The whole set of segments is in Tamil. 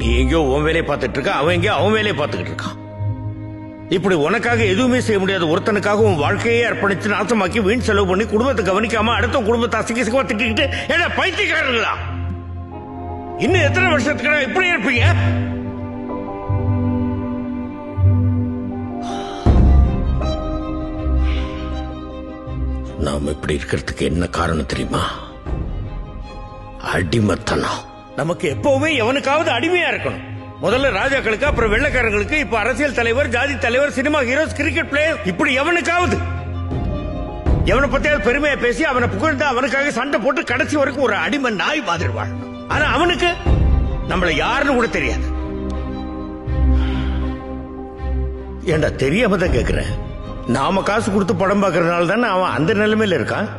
நீ எங்கேயோ உன் வேலையை பார்த்துட்டு இருக்க, அவன் எங்கேயோ அவன் வேலையை பார்த்துக்கிட்டு இருக்கான். இப்படி உனக்காக எதுவுமே செய்ய முடியாத ஒருத்தனுக்காக உன் வாழ்க்கையே அர்ப்பணிச்சு நாசமாக்கி வீண் செலவு பண்ணி குடும்பத்தை கவனிக்காம அடுத்த குடும்பத்தை அசிங்கமா திட்டிக்கிட்டு ஏன்னா பைத்தியக்காரர்களா? இன்னும் எத்தனை வருஷத்துக்கு இப்படி இருப்பீங்க? நாம இப்படி இருக்கிறதுக்கு என்ன காரணம் தெரியுமா? அடிமைத்தனம். நமக்கு எப்பவுமே எவனுக்காவது அடிமையா இருக்கணும். முதல்ல ராஜாக்களுக்கு, அப்புறம் வெள்ளைக்காரங்களுக்கு, இப்ப அரசியல் தலைவர், ஜாதி தலைவர், சினிமா ஹீரோஸ், கிரிக்கெட் பிளேயர், இப்படி எவனுக்காவது எவனை பத்தியாவது பெருமையா பேசி அவனை புகழ்ந்து அவனுக்காக சண்டை போட்டு கடைசி வரைக்கும் ஒரு அடிமை நாய் மாதிரி வாழணும். ஆனா அவனுக்கு நம்மள யாருன்னு கூட தெரியாது. ஏண்டா தெரியாம தான் கேக்குறேன். நாம காசு கொடுத்து படம் பார்க்கறதுனால தானே அவன் அந்த நிலைமையில இருக்கான்.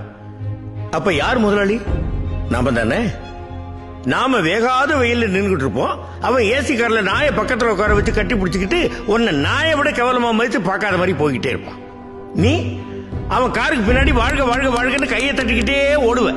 அப்ப யார் முதலாளி? நாம தானே. நாம வேகாத வெயில நின்றுட்டு இருப்போம். அவன் ஏசி கார்ல நாயை பக்கத்துல உட்கார வச்சு கட்டி பிடிச்சுக்கிட்டு உன்னை நாயை விட கேவலமா மதித்து பார்க்காத மாதிரி போய்கிட்டே இருப்பான். நீ அவன் காருக்கு பின்னாடி வாழ்க வாழ்க வாழ்கன்னு கையை தட்டிக்கிட்டே ஓடுவ.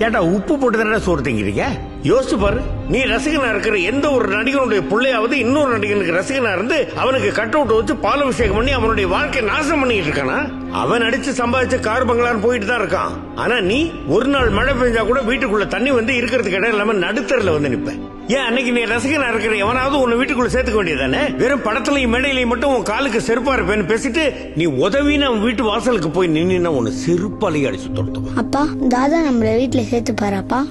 ஏட்டா உப்பு போட்டு தானே சோறு திங்கிறீங்க? யோசிச்சு பாரு. நீ ரசிகனா இருக்கிற எந்த ஒரு நடிகனுடைய பிள்ளையாவது இன்னொரு நடிகனுக்கு ரசிகனா இருந்து அவனுக்கு கட் அவுட் வச்சு பாலாபிஷேகம் பண்ணி அவனுடைய வாழ்க்கையை நாசம் பண்ணிட்டு இருக்கானா? அவன் நடிச்சு சம்பாதிச்ச கார் பங்களான்னு போயிட்டு தான் இருக்கான். ஆனா நீ ஒரு நாள் மழை பெஞ்சா கூட வீட்டுக்குள்ள தண்ணி வந்து இருக்கிறதுக்கு இடம் இல்லாம நடுத்தரில் வந்து நிப்ப. ஏன் அன்னைக்கு நீ ரசிகனா இருக்கிற எவனாவது உன்னை வீட்டுக்குள்ள சேர்த்துக்க வேண்டியதானே? வெறும் படத்துலயும் மேடையிலையும் மட்டும் உன் காலுக்கு செருப்பா இருப்பேன்னு பேசிட்டு நீ உதவின்னு அவன் வீட்டு வாசலுக்கு போய் நின்னா உன்னை செருப்பாலையும் அடிச்சு தொடுத்துவான். அப்பா தாதா நம்மள வீட்டுல சேர்த்து பாராப்பா.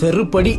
செருப்படி